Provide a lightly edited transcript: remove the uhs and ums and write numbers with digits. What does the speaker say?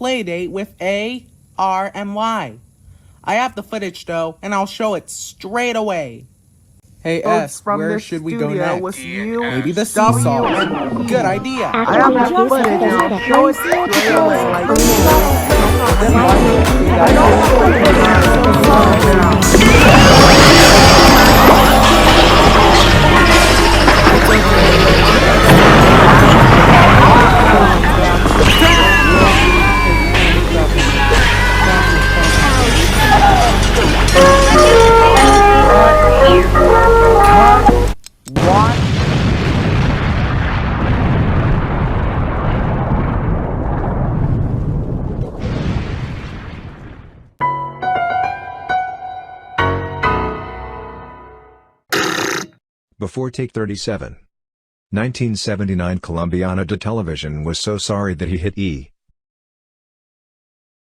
Playdate with A, R, and Y. I have the footage though, and I'll show it straight away. Hey S, From where this should we go studio next? with you, Maybe the W, seesaw. and Good idea. I have the footage and I'll show it straight away. Then why don't we I don't have the footage, I'm so sorry now. Before take 37. 1979 Colombiana de Television was so sorry that he hit E.